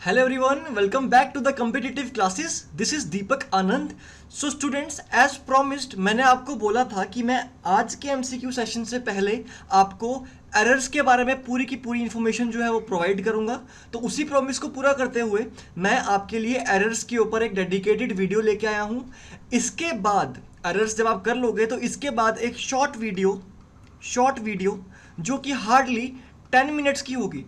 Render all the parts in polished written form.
Hello everyone, welcome back to the competitive classes. This is Deepak Anand. So students, as promised, मैंने आपको बोला था कि मैं आज के MCQ सेशन से पहले आपको एरर्स के बारे में पूरी की पूरी इन्फॉर्मेशन जो है वो प्रोवाइड करूंगा। तो उसी प्रॉमिस को पूरा करते हुए मैं आपके लिए एरर्स के ऊपर एक डेडिकेटेड वीडियो लेके आया हूँ। इसके बाद एरर्स जब आप कर लोगे तो इसके बाद एक शॉर्ट वीडियो जो कि हार्डली 10 मिनट्स की होगी,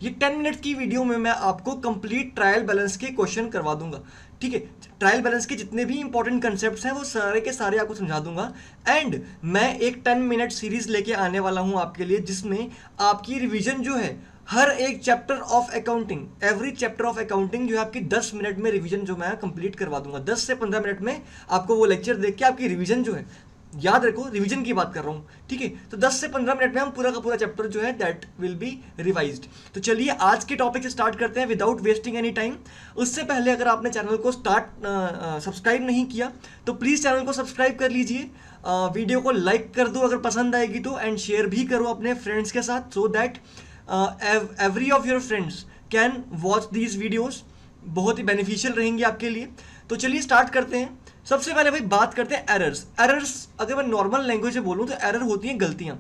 ये 10 मिनट्स की वीडियो में मैं आपको कंप्लीट ट्रायल बैलेंस के क्वेश्चन करवा दूंगा। ठीक है, ट्रायल बैलेंस के जितने भी इंपॉर्टेंट कंसेप्ट्स हैं वो सारे के सारे आपको समझा दूंगा। एंड मैं एक 10 मिनट सीरीज लेके आने वाला हूं आपके लिए, जिसमें आपकी रिवीजन जो है हर एक chapter of accounting, every chapter of accounting जो है आपकी 10 मिनट में रिवीजन जो मैं कंप्लीट करवा दूंगा। 10 से 15 मिनट में आपको वो लेक्चर देख के आपकी रिवीजन जो है, याद रखो रिवीजन की बात कर रहा हूँ, ठीक है। तो 10 से 15 मिनट में हम पूरा का पूरा चैप्टर जो है दैट विल बी रिवाइज्ड। तो चलिए आज के टॉपिक से स्टार्ट करते हैं विदाउट वेस्टिंग एनी टाइम। उससे पहले अगर आपने चैनल को सब्सक्राइब नहीं किया तो प्लीज़ चैनल को सब्सक्राइब कर लीजिए, वीडियो को लाइक कर दो अगर पसंद आएगी तो, एंड शेयर भी करो अपने फ्रेंड्स के साथ, so that every of your friends can watch these videos. बहुत ही बेनिफिशियल रहेंगी आपके लिए। तो चलिए स्टार्ट करते हैं। सबसे पहले भाई बात करते हैं एरर्स। अगर मैं नॉर्मल लैंग्वेज में बोलूँ तो एरर होती हैं गलतियाँ।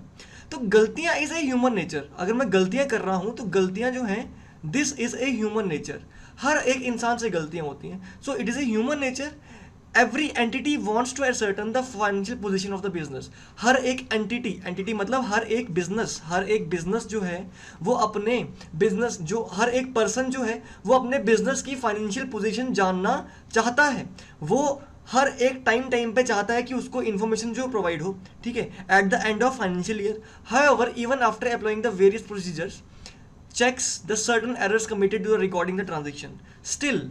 तो गलतियाँ इज़ ए ह्यूमन नेचर। अगर मैं गलतियाँ कर रहा हूँ तो गलतियाँ जो हैं, this is a human nature. हर एक इंसान से गलतियाँ होती हैं, so it is a human nature. Every entity wants to ascertain the financial position of the business. हर एक एंटिटी मतलब हर एक बिजनेस जो है वो अपने बिजनेस, जो हर एक पर्सन जो है वो अपने बिजनेस की फाइनेंशियल पोजीशन जानना चाहता है। वो हर एक टाइम पे चाहता है कि उसको इन्फॉर्मेशन जो प्रोवाइड हो, ठीक है, at the end of financial year. However, even after applying the various procedures, checks the certain errors committed to the recording the transaction, still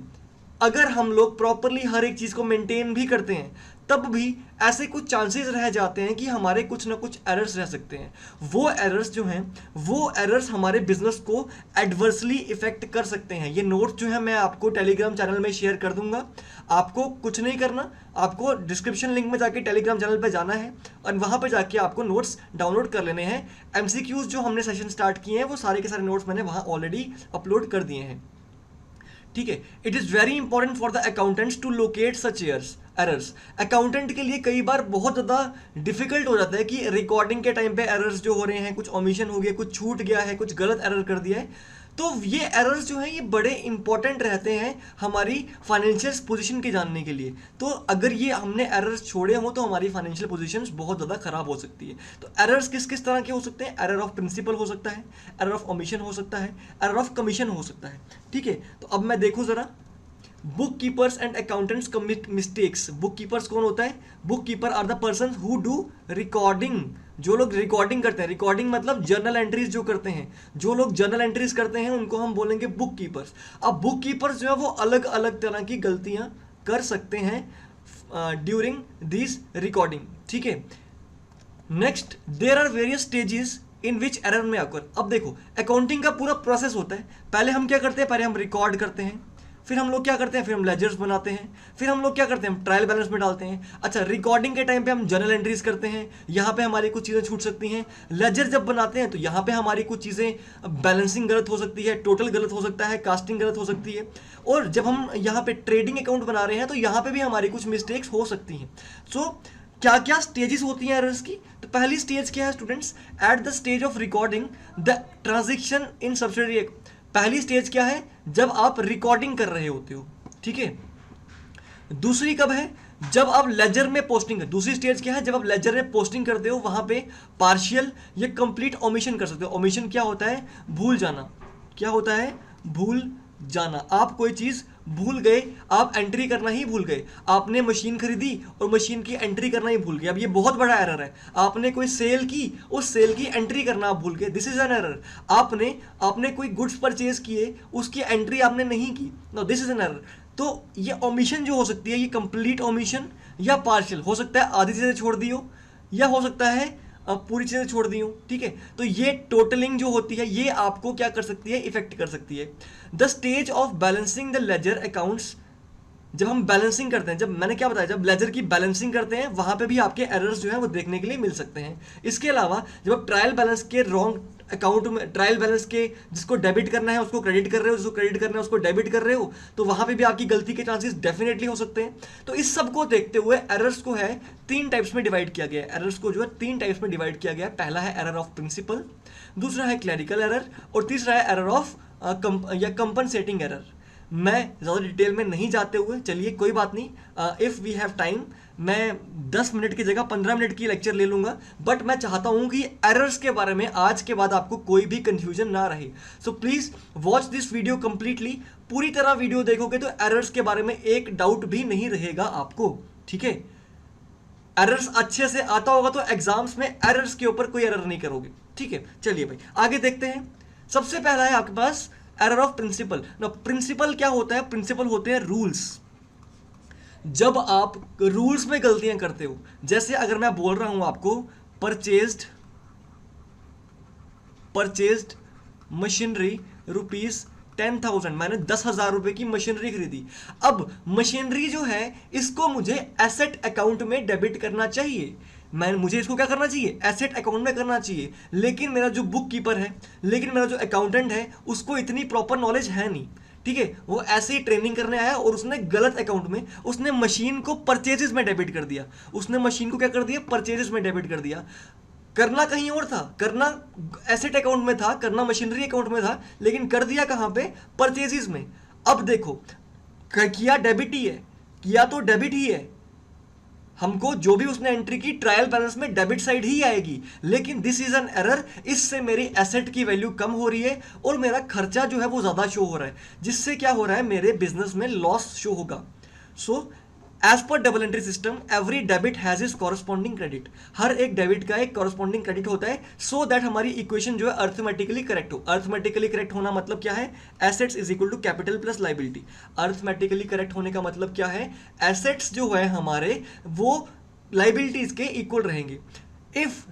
अगर हम लोग प्रॉपरली हर एक चीज़ को मेंटेन भी करते हैं तब भी ऐसे कुछ चांसेस रह जाते हैं कि हमारे कुछ ना कुछ एरर्स रह सकते हैं। वो एरर्स जो हैं, वो एरर्स हमारे बिजनेस को एडवर्सली इफेक्ट कर सकते हैं। ये नोट्स जो है मैं आपको टेलीग्राम चैनल में शेयर कर दूंगा। आपको कुछ नहीं करना, आपको डिस्क्रिप्शन लिंक में जाके टेलीग्राम चैनल पे जाना है और वहाँ पे जाके आपको नोट्स डाउनलोड कर लेने हैं। MCQs जो हमने सेशन स्टार्ट किए हैं वो सारे के सारे नोट्स मैंने वहाँ ऑलरेडी अपलोड कर दिए हैं, ठीक है। It is very important for the accountants to locate such errors. Accountant के लिए कई बार बहुत ज़्यादा डिफिकल्ट हो जाता है कि रिकॉर्डिंग के टाइम पे एरर्स जो हो रहे हैं, कुछ ओमिशन हो गया, कुछ छूट गया है, कुछ गलत एरर कर दिया है। तो ये एरर्स जो हैं ये बड़े इंपॉर्टेंट रहते हैं हमारी फाइनेंशियल पोजीशन के जानने के लिए। तो अगर ये हमने एरर्स छोड़े हों तो हमारी फाइनेंशियल पोजीशंस बहुत ज़्यादा खराब हो सकती है। तो एरर्स किस किस तरह के हो सकते हैं? एरर ऑफ प्रिंसिपल हो सकता है, एरर ऑफ ओमिशन हो सकता है, एरर ऑफ कमीशन हो सकता है, ठीक है। तो अब मैं देखूँ ज़रा, bookkeepers and accountants commit mistakes. Bookkeepers कौन होता है? Bookkeeper are the person who do recording. जो लोग रिकॉर्डिंग करते हैं, रिकॉर्डिंग मतलब जर्नल एंट्रीज जो करते हैं, जो लोग जर्नल एंट्रीज करते हैं उनको हम बोलेंगे बुक कीपर्स। अब बुक कीपर्स जो है वो अलग अलग तरह की गलतियां कर सकते हैं ड्यूरिंग दिस रिकॉर्डिंग, ठीक है। Next, there are various stages in which error may occur. अब देखो, अकाउंटिंग का पूरा प्रोसेस होता है। पहले हम क्या करते हैं? पहले हम रिकॉर्ड करते हैं, फिर हम लोग क्या करते हैं? फिर हम लेजर्स बनाते हैं, फिर हम लोग क्या करते हैं? हम ट्रायल बैलेंस में डालते हैं। अच्छा, रिकॉर्डिंग के टाइम पे हम जर्नल एंट्रीज करते हैं, यहाँ पे हमारी कुछ चीज़ें छूट सकती हैं। लेजर जब बनाते हैं तो यहाँ पे हमारी कुछ चीज़ें, बैलेंसिंग गलत हो सकती है, टोटल गलत हो सकता है, कास्टिंग गलत हो सकती है। और जब हम यहाँ पे ट्रेडिंग अकाउंट बना रहे हैं तो यहाँ पे भी हमारी कुछ मिस्टेक्स हो सकती हैं। सो क्या क्या स्टेजेस होती हैं एरर्स की? तो पहली स्टेज क्या है students? At the stage of recording the transaction in subsidiary. पहली स्टेज क्या है? जब आप रिकॉर्डिंग कर रहे होते हो, ठीक है। दूसरी कब है? जब आप लेजर में पोस्टिंग। दूसरी स्टेज क्या है? जब आप लेजर में पोस्टिंग करते हो, वहां पे पार्शियल या कंप्लीट ओमिशन कर सकते हो। ओमिशन क्या होता है? भूल जाना। क्या होता है? भूल जाना। आप कोई चीज भूल गए, आप एंट्री करना ही भूल गए। आपने मशीन खरीदी और मशीन की एंट्री करना ही भूल गए। अब ये बहुत बड़ा एरर है। आपने कोई सेल की, उस सेल की एंट्री करना आप भूल गए, दिस इज एन एरर। आपने कोई गुड्स परचेज किए, उसकी एंट्री आपने नहीं की, no this is an error. तो ये ओमिशन जो हो सकती है, ये कंप्लीट ओमिशन या पार्शियल हो सकता है, आधी चीजें छोड़ दी हो, या हो सकता है पूरी चीज़ें छोड़ दी हूँ, ठीक है। तो ये टोटलिंग जो होती है ये आपको क्या कर सकती है? इफेक्ट कर सकती है। The stage of balancing the ledger accounts. जब हम बैलेंसिंग करते हैं, जब मैंने क्या बताया, जब लेजर की बैलेंसिंग करते हैं वहाँ पे भी आपके एरर्स जो हैं वो देखने के लिए मिल सकते हैं। इसके अलावा जब आप ट्रायल बैलेंस के रॉन्ग अकाउंट में ट्रायल बैलेंस के जिसको डेबिट करना है उसको क्रेडिट कर रहे हो, जिसको क्रेडिट करना है उसको डेबिट कर रहे हो, तो वहां पे भी आपकी गलती के चांसेस डेफिनेटली हो सकते हैं। तो इस सब को देखते हुए एरर्स को है 3 टाइप्स में डिवाइड किया गया है। एरर्स को जो है 3 टाइप्स में डिवाइड किया गया है। पहला है एरर ऑफ प्रिंसिपल, दूसरा है क्लरिकल एरर, और तीसरा है एरर ऑफ कंपनसेटिंग एरर। मैं ज़्यादा डिटेल में नहीं जाते हुए, चलिए कोई बात नहीं, इफ़ वी हैव टाइम मैं 10 मिनट की जगह 15 मिनट की लेक्चर ले लूंगा, बट मैं चाहता हूं कि एरर्स के बारे में आज के बाद आपको कोई भी कंफ्यूजन ना रहे। So please watch this video completely, पूरी तरह वीडियो देखोगे तो एरर्स के बारे में एक डाउट भी नहीं रहेगा आपको, ठीक है। एरर्स अच्छे से आता होगा तो एग्जाम्स में एरर्स के ऊपर कोई एरर नहीं करोगे, ठीक है। चलिए भाई आगे देखते हैं। सबसे पहला है आपके पास एरर ऑफ प्रिंसिपल। ना प्रिंसिपल क्या होता है? प्रिंसिपल होते हैं रूल्स। जब आप रूल्स में गलतियां करते हो, जैसे अगर मैं बोल रहा हूं आपको परचेज्ड मशीनरी ₹10,000, मैंने 10,000 रुपए की मशीनरी खरीदी। अब मशीनरी जो है इसको मुझे एसेट अकाउंट में डेबिट करना चाहिए, मुझे इसको क्या करना चाहिए? एसेट अकाउंट में करना चाहिए। लेकिन मेरा जो बुक कीपर है, लेकिन मेरा जो अकाउंटेंट है, उसको इतनी प्रॉपर नॉलेज है नहीं, ठीक है। वो ऐसे ही ट्रेनिंग करने आया और उसने गलत अकाउंट में उसने मशीन को परचेजेस में डेबिट कर दिया। उसने मशीन को क्या कर दिया? परचेजेस में डेबिट कर दिया। करना कहीं और था, करना एसेट अकाउंट में था, करना मशीनरी अकाउंट में था, लेकिन कर दिया कहां पे? परचेजेस में। अब देखो, किया डेबिट ही है, किया तो डेबिट ही है, हमको जो भी उसने एंट्री की ट्रायल बैलेंस में डेबिट साइड ही आएगी। लेकिन दिस इज एन एरर, इससे मेरी एसेट की वैल्यू कम हो रही है और मेरा खर्चा जो है वो ज्यादा शो हो रहा है, जिससे क्या हो रहा है? मेरे बिजनेस में लॉस शो होगा। So as per double entry system every debit has is corresponding credit. हर एक डेबिट का एक कॉरस्पॉन्डिंग क्रेडिट होता है, सो दैट हमारी इक्वेशन जो है अर्थमेटिकली करेक्ट हो। अर्थमेटिकली करेक्ट होना मतलब क्या है? Assets is equal to capital plus liability. Arithmetically correct होने का मतलब क्या है? एसेट्स जो है हमारे वो लाइबिलिटीज के इक्वल रहेंगे। इफ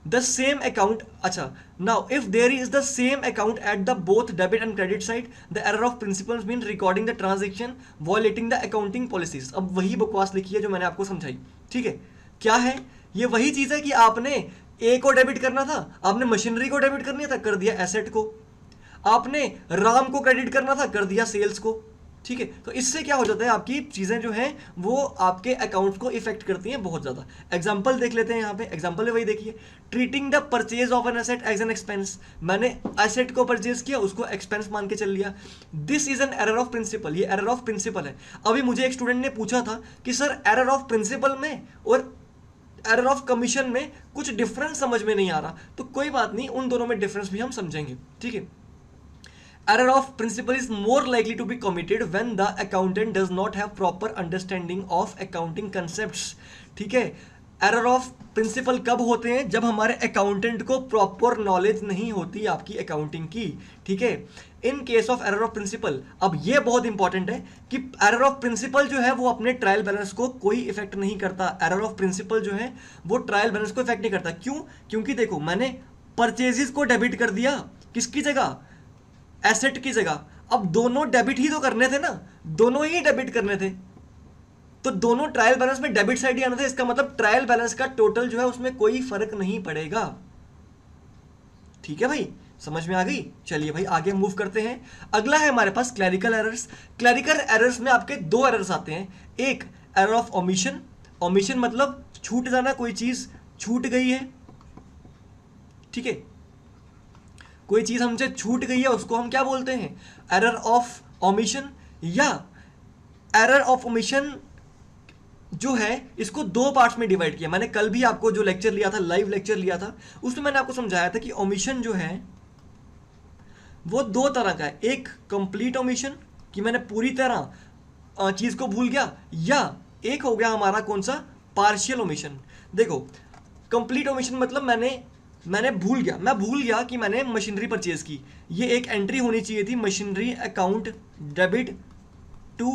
द सेम अकाउंट, अच्छा now if there is the same account at the both debit and credit side, the error of principles mean recording the transaction violating the accounting policies. अब वही बकवास लिखी है जो मैंने आपको समझाई, ठीक है। क्या है? ये वही चीज है कि आपने ए को डेबिट करना था, आपने मशीनरी को डेबिट करना था, कर दिया एसेट को। आपने राम को क्रेडिट करना था, कर दिया सेल्स को, ठीक है। तो इससे क्या हो जाता है? आपकी चीजें जो हैं वो आपके अकाउंट को इफेक्ट करती हैं बहुत ज्यादा। एग्जांपल देख लेते हैं यहाँ पे। एग्जांपल है वही देखिए, treating the purchase of an asset as an expense. मैंने एसेट को परचेज किया, उसको एक्सपेंस मान के चल लिया। This is an error of principle. ये एरर ऑफ प्रिंसिपल है। अभी मुझे एक स्टूडेंट ने पूछा था कि सर एरर ऑफ प्रिंसिपल में और एरर ऑफ कमीशन में कुछ डिफरेंस समझ में नहीं आ रहा। तो कोई बात नहीं, उन दोनों में डिफरेंस भी हम समझेंगे, ठीक है। Error of principle is more likely to be committed when the accountant does not have proper understanding of accounting concepts, ठीक है। एरर ऑफ प्रिंसिपल कब होते हैं? जब हमारे अकाउंटेंट को प्रॉपर नॉलेज नहीं होती आपकी अकाउंटिंग की, ठीक है। In case of error of principle, अब ये बहुत इंपॉर्टेंट है कि एरर ऑफ प्रिंसिपल जो है वो अपने ट्रायल बैलेंस को कोई इफेक्ट नहीं करता। एरर ऑफ प्रिंसिपल जो है वो ट्रायल बैलेंस को इफेक्ट नहीं करता। क्यों? क्योंकि देखो, मैंने परचेजेस को डेबिट कर दिया, किसकी जगह? एसेट की जगह। अब दोनों डेबिट ही तो करने थे ना, दोनों ही डेबिट करने थे, तो दोनों ट्रायल बैलेंस में डेबिट साइड ही आना था। इसका मतलब ट्रायल बैलेंस का टोटल जो है उसमें कोई फर्क नहीं पड़ेगा, ठीक है भाई, समझ में आ गई। चलिए भाई आगे मूव करते हैं। अगला है हमारे पास क्लरिकल एरर्स। क्लरिकल एरर्स में आपके 2 एरर्स आते हैं। एक एरर ऑफ ओमिशन। ओमिशन मतलब छूट जाना, कोई चीज छूट गई है, ठीक है, कोई चीज हमसे छूट गई है, उसको हम क्या बोलते हैं? Error of omission. या एरर ऑफ ओमिशन जो है इसको 2 पार्ट्स में डिवाइड किया। मैंने कल भी आपको जो लेक्चर लिया था, लाइव लेक्चर लिया था, उसमें मैंने आपको समझाया था कि ओमिशन जो है वो 2 तरह का है। एक कंप्लीट ओमिशन कि मैंने पूरी तरह चीज को भूल गया, या एक हो गया हमारा कौन सा? Partial omission. देखो, कंप्लीट ओमिशन मतलब मैंने भूल गया, मैं भूल गया कि मैंने मशीनरी परचेज की। ये एक एंट्री होनी चाहिए थी, machinery account debit to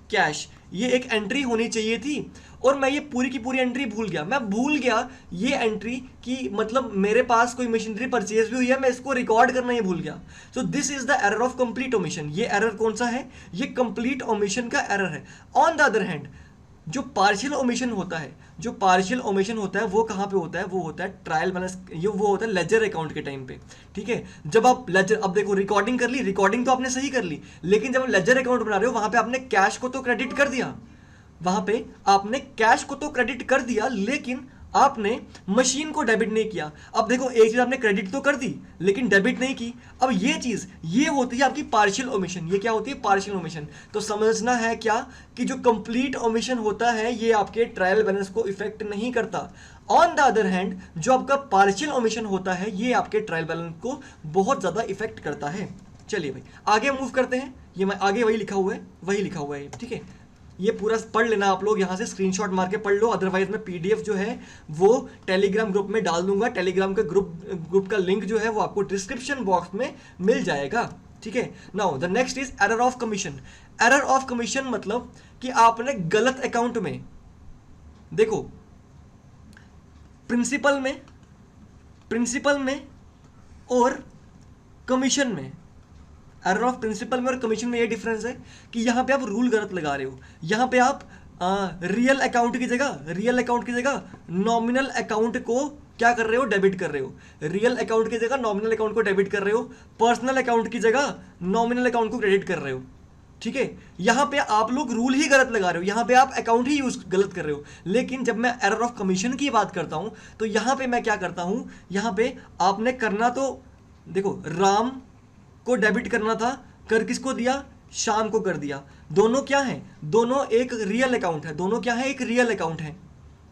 cash, ये एक एंट्री होनी चाहिए थी, और मैं ये पूरी की पूरी एंट्री भूल गया। मैं भूल गया ये एंट्री कि मतलब मेरे पास कोई मशीनरी परचेज भी हुई है, मैं इसको रिकॉर्ड करना ही भूल गया। So this is the error of complete omission. ये एरर कौन सा है? ये कंप्लीट ओमिशन का एरर है। ऑन द अदर हैंड, जो पार्शियल ओमिशन होता है, जो पार्शियल ओमिशन होता है वो कहाँ पे होता है, वो होता है ट्रायल बैलेंस, ये वो होता है लेजर अकाउंट के टाइम पे। ठीक है, जब आप लेजर, अब देखो रिकॉर्डिंग कर ली, रिकॉर्डिंग तो आपने सही कर ली, लेकिन जब लेजर अकाउंट बना रहे हो वहां पे आपने कैश को तो क्रेडिट कर दिया, वहां पे आपने कैश को तो क्रेडिट कर दिया, लेकिन आपने मशीन को डेबिट नहीं किया। अब देखो एक चीज आपने क्रेडिट तो कर दी लेकिन डेबिट नहीं की। अब ये चीज ये होती है आपकी पार्शियल ओमिशन। ये क्या होती है? Partial omission. तो समझना है क्या कि जो कंप्लीट ओमिशन होता है ये आपके ट्रायल बैलेंस को इफेक्ट नहीं करता। ऑन द अदर हैंड जो आपका पार्शियल ओमिशन होता है ये आपके ट्रायल बैलेंस को बहुत ज्यादा इफेक्ट करता है। चलिए भाई आगे मूव करते हैं। ये मैं आगे वही लिखा हुआ है, वही लिखा हुआ है, ठीक है। ये पूरा पढ़ लेना आप लोग, यहाँ से स्क्रीनशॉट मार के पढ़ लो, अदरवाइज मैं पीडीएफ जो है वो टेलीग्राम ग्रुप में डाल दूंगा। टेलीग्राम के ग्रुप का लिंक जो है वो आपको डिस्क्रिप्शन बॉक्स में मिल जाएगा, ठीक है। Now the next is error of commission. Error of commission मतलब कि आपने गलत अकाउंट में, देखो प्रिंसिपल में और कमीशन में, एरर ऑफ प्रिंसिपल में और कमीशन में ये डिफरेंस है कि यहाँ पे आप रूल गलत लगा रहे हो। यहाँ पे आप रियल अकाउंट की जगह नॉमिनल अकाउंट को क्या कर रहे हो? डेबिट कर रहे हो। रियल अकाउंट की जगह नॉमिनल अकाउंट को डेबिट कर रहे हो, पर्सनल अकाउंट की जगह नॉमिनल अकाउंट को क्रेडिट कर रहे हो, ठीक है। यहाँ पे आप लोग रूल ही गलत लगा रहे हो, यहाँ पे आप अकाउंट ही यूज गलत कर रहे हो। लेकिन जब मैं एरर ऑफ कमीशन की बात करता हूँ तो यहाँ पे मैं क्या करता हूँ, यहाँ पे आपने करना तो देखो राम को डेबिट करना था, कर किसको दिया? शाम को कर दिया। दोनों क्या है? दोनों एक रियल अकाउंट है, दोनों क्या है? एक रियल अकाउंट है,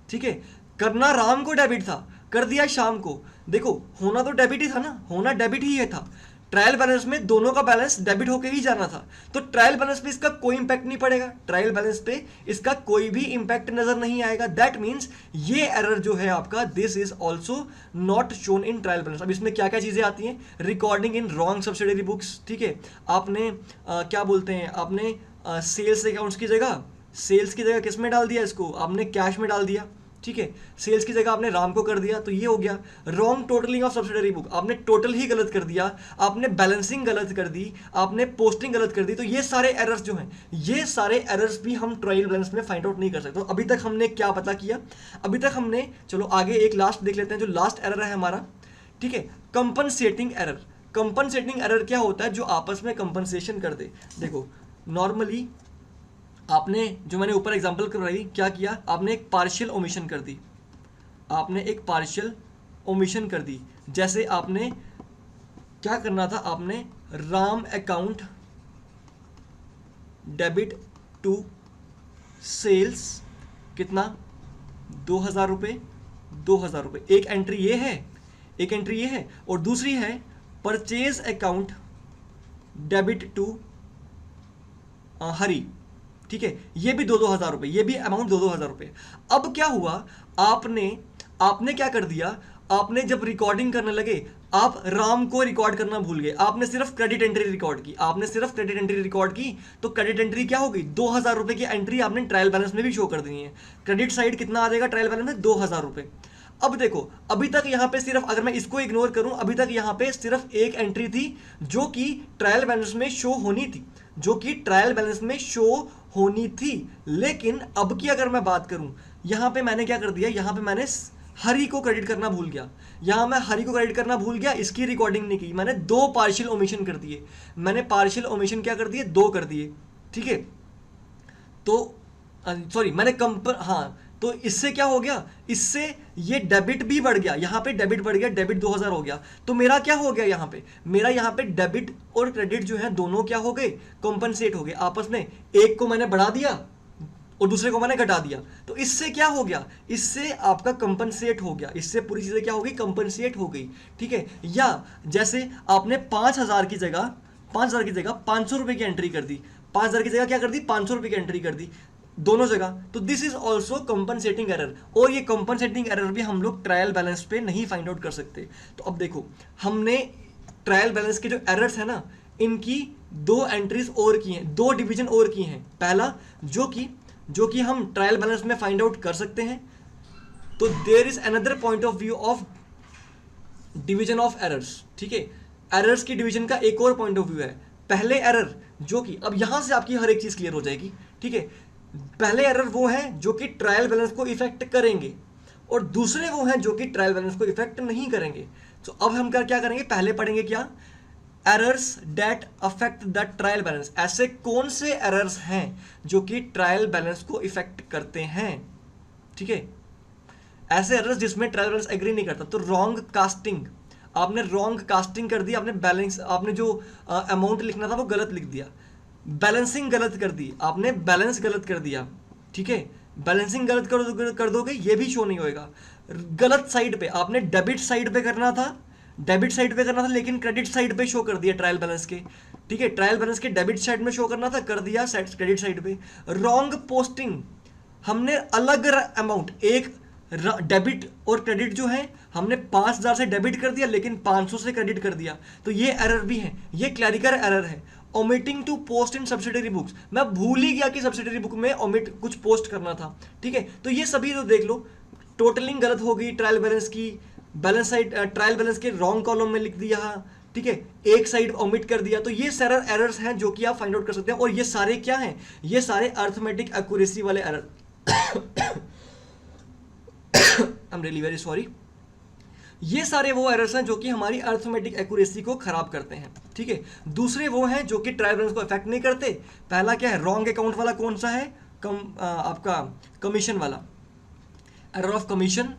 ठीक है। करना राम को डेबिट था, कर दिया शाम को। देखो होना तो डेबिट ही था ना, होना डेबिट ही है था। ट्रायल बैलेंस में दोनों का बैलेंस डेबिट होकर ही जाना था, तो ट्रायल बैलेंस पे इसका कोई इंपैक्ट नहीं पड़ेगा, ट्रायल बैलेंस पे इसका कोई भी इंपैक्ट नजर नहीं आएगा। दैट मीन्स ये एरर जो है आपका, this is also not shown in trial balance. अब इसमें क्या क्या चीजें आती हैं? Recording in wrong subsidiary books, ठीक है। आपने क्या बोलते हैं, आपने सेल्स अकाउंट्स की जगह, सेल्स की जगह किस में डाल दिया इसको? आपने कैश में डाल दिया, ठीक है। सेल्स की जगह आपने राम को कर दिया, तो ये हो गया। Wrong totalling of subsidiary book, आपने टोटल ही गलत कर दिया, आपने बैलेंसिंग गलत कर दी, आपने पोस्टिंग गलत कर दी। तो ये सारे एरर्स जो हैं, ये सारे एरर्स भी हम ट्रायल बैलेंस में फाइंड आउट नहीं कर सकते। तो अभी तक हमने क्या पता किया? अभी तक हमने, चलो आगे एक लास्ट देख लेते हैं, जो लास्ट एरर है हमारा, ठीक है, कंपनसेटिंग एरर। कंपनसेटिंग एरर क्या होता है? जो आपस में कंपनसेशन कर दे। देखो नॉर्मली आपने, जो मैंने ऊपर एग्जांपल करवाई, क्या किया आपने? एक पार्शियल ओमिशन कर दी, आपने एक पार्शियल ओमिशन कर दी। जैसे आपने क्या करना था? आपने Ram account debit to sales कितना? 2000 रुपये, 2000 रुपये। एक एंट्री ये है, एक एंट्री ये है, और दूसरी है परचेज अकाउंट डेबिट टू हरी, ठीक है। ये भी 2-2 हज़ार रुपये, ये भी अमाउंट 2-2 हज़ार रुपये। अब क्या हुआ? आपने क्या कर दिया? आपने जब रिकॉर्डिंग करने लगे, आप राम को रिकॉर्ड करना भूल गए, आपने सिर्फ क्रेडिट एंट्री रिकॉर्ड की, आपने सिर्फ क्रेडिट एंट्री रिकॉर्ड की। तो क्रेडिट एंट्री क्या हो गई? 2,000 रुपये की एंट्री आपने ट्रायल बैलेंस में भी शो कर दी है। क्रेडिट साइड कितना आ जाएगा ट्रायल बैलेंस में? 2,000 रुपये। अब देखो अभी तक यहाँ पे सिर्फ, अगर मैं इसको इग्नोर करूं, अभी तक यहाँ पे सिर्फ एक एंट्री थी जो कि ट्रायल बैलेंस में शो होनी थी, जो कि ट्रायल बैलेंस में शो होनी थी। लेकिन अब की अगर मैं बात करूं, यहाँ पे मैंने क्या कर दिया? यहाँ पे मैंने हरी को क्रेडिट करना भूल गया, यहाँ मैं हरी को क्रेडिट करना भूल गया, इसकी रिकॉर्डिंग नहीं की, मैंने 2 पार्शियल ओमिशन कर दिए। मैंने पार्शियल ओमिशन क्या कर दिए? 2 कर दिए, ठीक है। तो सॉरी, मैंने तो इससे क्या हो गया? इससे ये डेबिट भी बढ़ गया, यहाँ पे डेबिट बढ़ गया, डेबिट 2000 हो गया। तो मेरा क्या हो गया? यहाँ पे मेरा यहाँ पे डेबिट और क्रेडिट जो है दोनों क्या हो गए? कंपनसेट हो गए आपस में। एक को मैंने बढ़ा दिया और दूसरे को मैंने घटा दिया। तो इससे क्या हो गया? इससे आपका कंपनसेट हो गया, इससे पूरी चीजें क्या हो गई? कंपनसेट हो गई, ठीक है। या जैसे आपने 5,000 की जगह 500 रुपए की एंट्री कर दी, 5,000 की जगह क्या कर दी? 500 रुपए की एंट्री कर दी दोनों जगह। तो this is also compensating error, और ये कंपनसेटिंग एरर भी हम लोग ट्रायल बैलेंस पे नहीं फाइंड आउट कर सकते। तो अब देखो, हमने ट्रायल बैलेंस के जो एरर्स है ना, इनकी 2 एंट्रीज और की हैं, 2 डिवीजन और की हैं। पहला जो कि हम ट्रायल बैलेंस में फाइंड आउट कर सकते हैं। तो there is another point of view of division of errors, ठीक है। एरर्स की डिवीजन का एक और पॉइंट ऑफ व्यू है। पहले एरर जो कि, अब यहां से आपकी हर एक चीज क्लियर हो जाएगी, ठीक है। पहले एरर वो हैं जो कि ट्रायल बैलेंस को इफेक्ट करेंगे और दूसरे वो हैं जो कि ट्रायल बैलेंस को इफेक्ट नहीं करेंगे। तो अब हम क्या करेंगे, पहले पढ़ेंगे क्या, errors that affect the trial balance. ऐसे कौन से एरर्स हैं जो कि ट्रायल बैलेंस को इफेक्ट करते हैं, ठीक है। ऐसे एरर्स जिसमें ट्रायल बैलेंस एग्री नहीं करता, तो रॉन्ग कास्टिंग, आपने रॉन्ग कास्टिंग कर दी, आपने बैलेंस, आपने जो अमाउंट लिखना था वो गलत लिख दिया, बैलेंसिंग गलत कर दी, आपने बैलेंस गलत कर दिया, ठीक है। बैलेंसिंग गलत कर दोगे ये भी शो नहीं होएगा। गलत साइड पे, आपने डेबिट साइड पे करना था, लेकिन क्रेडिट साइड पे शो कर दिया ट्रायल बैलेंस के, ठीक है। ट्रायल बैलेंस के डेबिट साइड में शो करना था, कर दिया क्रेडिट साइड पे। रॉन्ग पोस्टिंग, हमने अलग अमाउंट, एक डेबिट और क्रेडिट जो है हमने 5,000 से डेबिट कर दिया लेकिन 500 से क्रेडिट कर दिया, तो ये एरर भी है, ये क्लैरिकल एरर है। Omitting to post in subsidiary books, मैं भूल ही गया कि सब्सिडरी बुक में ओमिट कुछ पोस्ट करना था, ठीक है। तो ये सभी तो देख लो, टोटलिंग गलत हो गई ट्रायल बैलेंस की, बैलेंस साइड ट्रायल बैलेंस के रॉन्ग कॉलम में लिख दिया, ठीक है, एक साइड ओमिट कर दिया। तो ये सारे एरर्स हैं जो कि आप फाइंड आउट कर सकते हैं, और ये सारे क्या हैं, ये सारे अर्थमेटिक एक्यूरेसी वाले error I am really very sorry, ये सारे वो एरर्स हैं जो कि हमारी अर्थमेटिक एक्यूरेसी को खराब करते हैं, ठीक है। दूसरे वो हैं जो कि ट्रायल बैलेंस को इफेक्ट नहीं करते। पहला क्या है, रॉन्ग अकाउंट वाला कौन सा है, आपका कमीशन वाला, error of commission,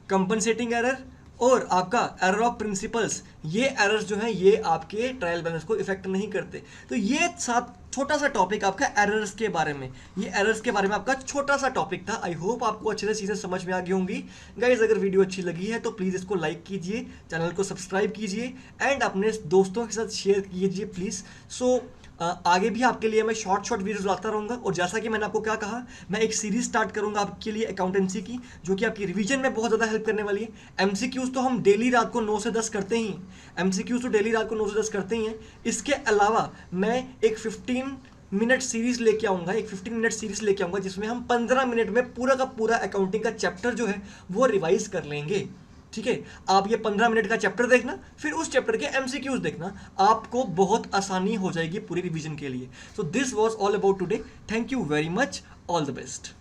compensating error, और आपका एरर ऑफ प्रिंसिपल्स। ये एरर्स जो हैं ये आपके ट्रायल बैलेंस को इफेक्ट नहीं करते। तो ये साथ छोटा सा टॉपिक आपका एरर्स के बारे में, ये एरर्स के बारे में आपका छोटा सा टॉपिक था। आई होप आपको अच्छे से चीज़ें समझ में आ गई होंगी। गाइज अगर वीडियो अच्छी लगी है तो प्लीज़ इसको लाइक कीजिए, चैनल को सब्सक्राइब कीजिए एंड अपने दोस्तों के साथ शेयर कीजिए प्लीज़। सो आगे भी आपके लिए मैं शॉर्ट वीडियोस लाता रहूँगा, और जैसा कि मैंने आपको क्या कहा, मैं एक सीरीज स्टार्ट करूँगा आपके लिए अकाउंटेंसी की, जो कि आपकी रिवीजन में बहुत ज़्यादा हेल्प करने वाली है। एमसीक्यूज़ तो हम डेली रात को 9 से 10 करते ही, एमसीक्यूज़ तो डेली रात को 9 से 10 करते ही हैं। इसके अलावा मैं एक 15 मिनट सीरीज लेके आऊँगा, एक 15 मिनट सीरीज लेके आऊँगा जिसमें हम 15 मिनट में पूरा का पूरा अकाउंटिंग का चैप्टर जो है वो रिवाइज कर लेंगे, ठीक है। आप ये 15 मिनट का चैप्टर देखना, फिर उस चैप्टर के एमसीक्यूज देखना, आपको बहुत आसानी हो जाएगी पूरी रिवीजन के लिए। So this was all about today, thank you very much, all the best.